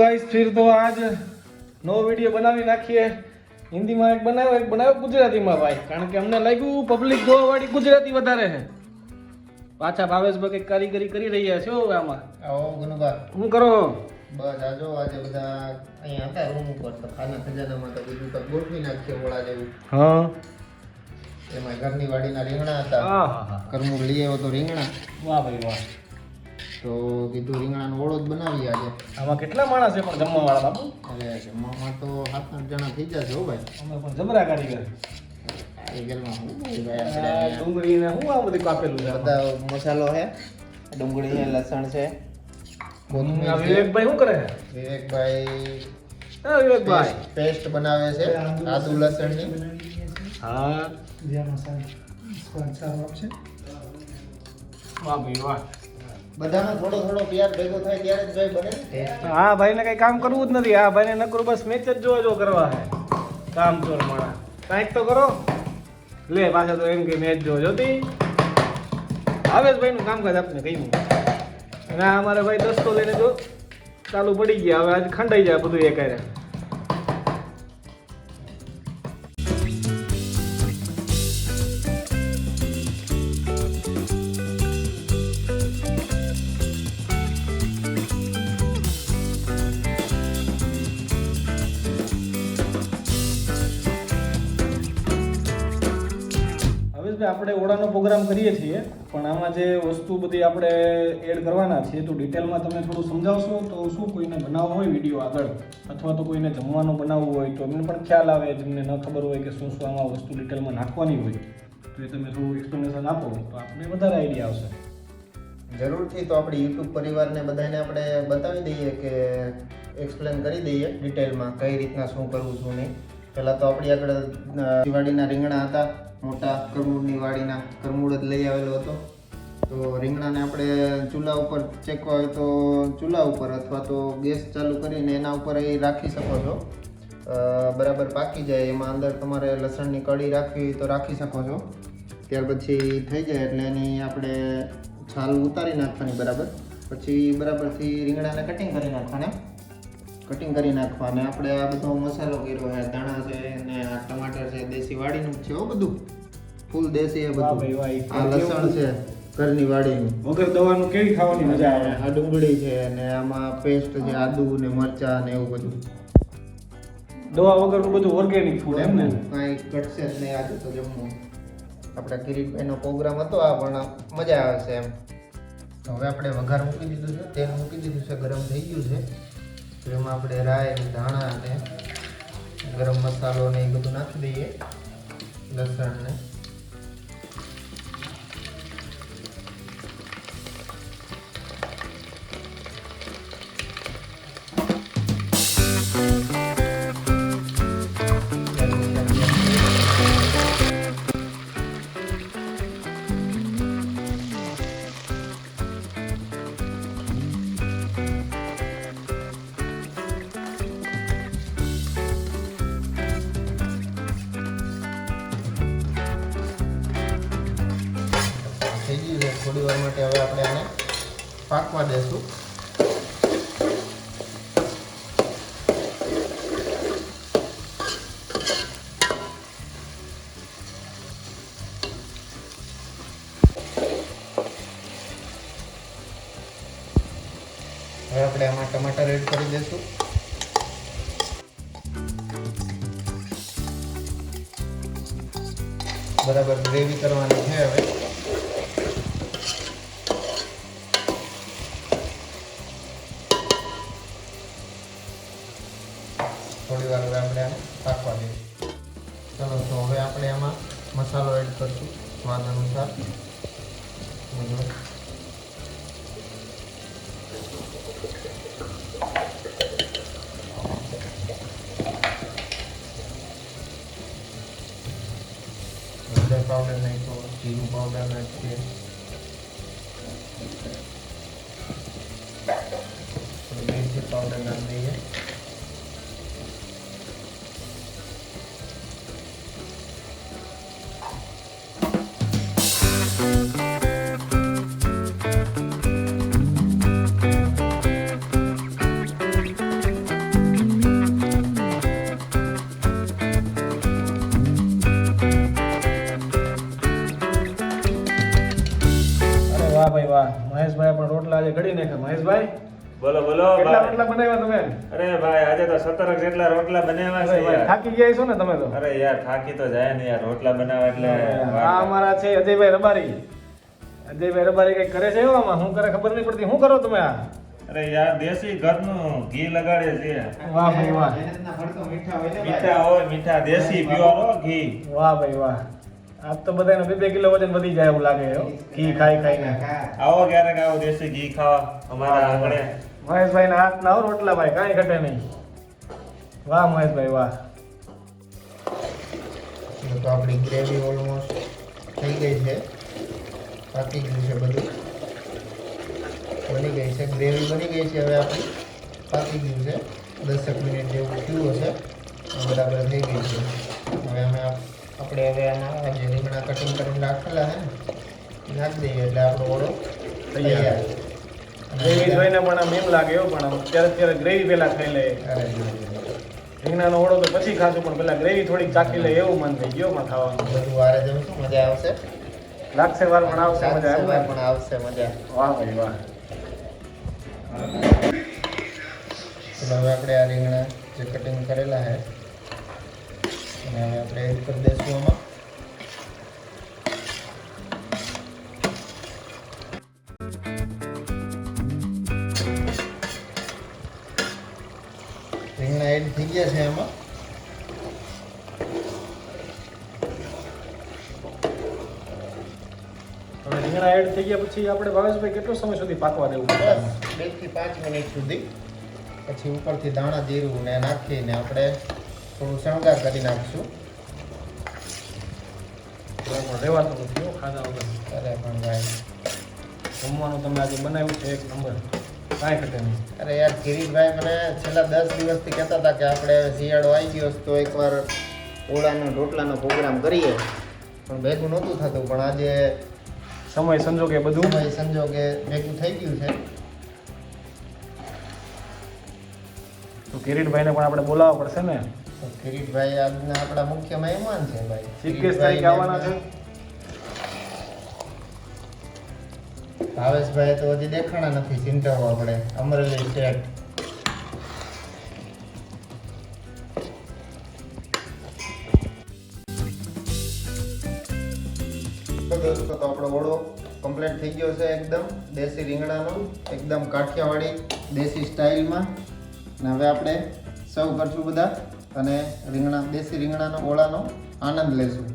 Guys फिर तो आज नो वीडियो बनावी नाखीए हिंदी में एक बनाव्यो गुजराती में भाई कारण के हमने लाग्યું पब्लिक જોવા વાળી ગુજરાતી વધારે છે પાછા ભાવેશભાઈ કઈ કારીગરી કરી રહ્યા છે હવે આમાં આવો ગુનુબા હું કરો બસ આજો આજે બધા અહીંયા હતા રૂમ ઉપર તો ખાના ખજાનામાં તો બીજું તો ગોઠવી નાખ્યો ઓળા જેવું હા એમાં ઘરની વાડીના રીંગણા હતા કરમું લઈ આવ્યો તો રીંગણા વાહ ભાઈ વાહ તો કીધું રીંગણાનો ઓળો જ બનાવી આજે આમાં કેટલા માણસ છે પણ જમવા વાળા બાપુ અરે જમવામાં તો 7-8 જણા થઈ જશે હો ભાઈ અમે પણ જબરા કારીગર કારીગરમાં હું ભાઈ આપણે ડુંગળી ને હું આ બધું કાપેલું છે બધા મસાલો છે ડુંગળી છે લસણ છે વિવેકભાઈ શું કરે છે વિવેકભાઈ પેસ્ટ બનાવે છે આદુ લસણની હા વાહ ભાઈ વાહ બધાનો થોડો થોડો પ્યાર ભેગો થાય ત્યારે જ ભાઈ બને ને હા ભાઈને કઈ કામ કરવું જ નથી આ ભાઈને નકરું બસ મેચ જ જો કરવા છે કામ ચોર માણા કાંઈક તો કરો લે પાછા તો એમ કે મેચ જોતી ભાઈનું કામકાજ આપને કહ્યું અને આ અમારે ભાઈ દસ્તો લઈને જો ચાલુ પડી ગયા હવે આજ ખંડાઈ જાય બધું એ કરે આપણે ઓળાનો પ્રોગ્રામ કરીએ છીએ પણ આમાં જે વસ્તુ બધી આપણે એડ કરવાના છીએ તો ડિટેલમાં તમે થોડું સમજાવશો તો શું કોઈને બનાવવો હોય વિડીયો આગળ અથવા તો કોઈને જમવાનું બનાવવું હોય તો એમને પણ ખ્યાલ આવે જેમને ન ખબર હોય કે શું શું આમાં વસ્તુ ડિટેલમાં નાખવાની હોય તો એ તમે થોડું એક્સપ્લેનેશન આપો તો આપણે વધારે આઈડિયા આવશે જરૂરથી તો આપણી યુટ્યુબ પરિવારને બધાને આપણે બતાવી દઈએ કે એક્સપ્લેન કરી દઈએ ડિટેલમાં કઈ રીતના શું કરવું શું નહીં પહેલાં તો આપણી આગળ દિવાળીના રીંગણા હતા મોટા કરમૂળની વાડીના કરમૂળ જ લઈ આવેલો હતો તો રીંગણાને આપણે ચૂલા ઉપર ચેકવા હોય તો ચૂલા ઉપર અથવા તો ગેસ ચાલુ કરીને એના ઉપર એ રાખી શકો છો બરાબર પાકી જાય એમાં અંદર તમારે લસણની કળી રાખવી હોય તો રાખી શકો છો ત્યાર પછી થઈ જાય એટલે એની આપણે છાલ ઉતારી નાખવાની બરાબર પછી બરાબરથી રીંગણાને કટિંગ કરી નાખવાના આપણે આ બધો મસાલો કર્યો છે દાણા છે અને આ ટમાટર છે દેશી વાડીનું છે હો બધું ફૂલ દેશી છે બધું આ લસણ છે ઘરની વાડીનું વગર દવાનું કેવી ખાવાની મજા આવે આ ડુંગળી છે અને આમાં પેસ્ટ છે આદુ ને મરચા ને એવું બધું દવા વગરનું બધું ઓર્ગેનિક ફૂડ એમ ને કાંઈ ઘટશે જ નહીં આજે તો જમવું આપણા કિરીટભાઈનો પ્રોગ્રામ હતો આ પણ મજા આવે છે એમ તો હવે આપણે વઘાર મૂકી દીધું છે તેલ મૂકી દીધું છે ગરમ થઈ ગયું છે તો એમાં આપણે રાઈ ધાણા અને ગરમ મસાલો ને એ બધું નાખી દઈએ લસણ ને થોડી વાર માટે હવે આપણે આને પાકવા દેશું હવે આપણે આમાં ટમાટર એડ કરી દઈશું બરાબર ગ્રેવી કરવાની છે હવે થોડી વાર હવે આપણે આને પાકવા દઈએ ચલો તો હવે આપણે આમાં મસાલો એડ કરીશું સ્વાદ અનુસાર હળદર પાવડર નાખ્યો જીરું પાવડર નાખીએ મિરચી પાવડર નાખી દઈએ ઘડી નાખ્યા. મહેશભાઈ, બોલો બોલો કેટલા ભાઈ. રોટલા બનાવ્યા તમે? અરે ભાઈ આજે તો 17 જેટલા રોટલા બનાવ્યા છે યાર. થાકી ગયા છો ને તમે તો? અરે યાર થાકી તો જાય ને યાર, રોટલા બનાવવા એટલે આ અમારા છે અજયભાઈ રબારી. અજયભાઈ રબારી કઈ કરે છે એવામાં? શું કરે ખબર નહીં પડતી. શું કરો તમે આ? અરે યાર દેશી ઘરનું ઘી લગાડે છે. વાહ ભાઈ વાહ. મહેનતના ફળ તો મીઠા હોય ને ભાઈ. મીઠા હોય, મીઠા દેશી પ્યોર હો ઘી. વાહ ભાઈ વાહ. આજ તો બધાને 2-2 કિલો વજન વધી જાય એવું લાગે હો. ઘી ખાઈ ખાઈને. આવો ક્યારેક આવો દેશી ઘી ખાવા અમારા આંગણે. મહેશભાઈ ના હાથ ના રોટલા ભાઈ કાંઈ ઘટે નહીં. વાહ મહેશભાઈ વાહ. તો આપણી ગ્રેવી ઓલમોસ્ટ થઈ ગઈ છે, પાકી ગયું છે બધું, બની ગઈ છે ગ્રેવી, બની ગઈ છે. હવે આપણી પાકી ગયું છે, 10 મિનિટ જેવું થયું હશે, બરાબર થઈ ગઈ છે. હવે આપણે હવે આમાં જે રીંગણા કટિંગ કરીને રાખેલા છે ને નાખી દઈએ એટલે આપણો ઓળો તૈયાર. ગ્રેવી જોઈને પણ આમ એમ લાગે હો, પણ આમ અત્યારે ગ્રેવી પહેલા ખાઈ લે. અરે રીંગણાનો ઓળો તો પછી ખાશું, પણ પેલા ગ્રેવી થોડીક ચાખી લે એવું મન થઈ ગયો પણ ખાવાનું. બધું વારે જમશું, મજા આવશે. લાગશે વાર પણ આવશે મજા સવાર આવે. પણ આવશે મજા. વાહ ભાઈ વાહ. એટલે હવે આપણે આ રીંગણા જે કટિંગ કરેલા છે અને હવે આપણે એડ કરી દઈશું આમાં. રીંગણા એડ થઈ ગયા છે એમાં. હવે રીંગણા એડ થઈ ગયા પછી આપણે ભાવેશભાઈ કેટલો સમય સુધી પાકવા દેવું? બસ 2 થી 5 મિનિટ સુધી. પછી ઉપરથી દાણા જીરું ને નાખીને આપણે થોડું શણગાર કરી નાખીશું. રહેવાતું નથી હો ખાધા વગર. અરે પણ ભાઈ, જમવાનું તમે આજે બનાવ્યું છે એક નંબર, કાંઈ ઘટે નહીં. અરે યાર કિરીટભાઈ મને છેલ્લા 10 દિવસથી કહેતા હતા કે આપણે શિયાળો આવી ગયો છે તો એકવાર ઓળાનો રોટલાનો પ્રોગ્રામ કરીએ, પણ ભેગું નહોતું થતું. પણ આજે સમય સંજોગે બધું સમય સંજોગે ભેગું થઈ ગયું છે. તો કિરીટભાઈને પણ આપણે બોલાવવા પડશે ને. તો કિરીટભાઈ આજના આપણા મુખ્ય મહેમાન છે ભાઈ. સિક્કેશ તરીકે આવવાના છે. ભાવેશભાઈ તો હજી દેખાણા નથી, ચિંતાવવા પડે. અમરેલી સ્ટેટ. તો દોસ્તો તો આપણો ઓળો કમ્પ્લીટ થઈ ગયો છે, એકદમ દેશી રીંગણાનો, એકદમ કાઠિયાવાડી દેશી સ્ટાઇલમાં. અને હવે આપણે સર્વ કરશું બધા અને દેશી રીંગણાનો ઓળાનો આનંદ લેશું.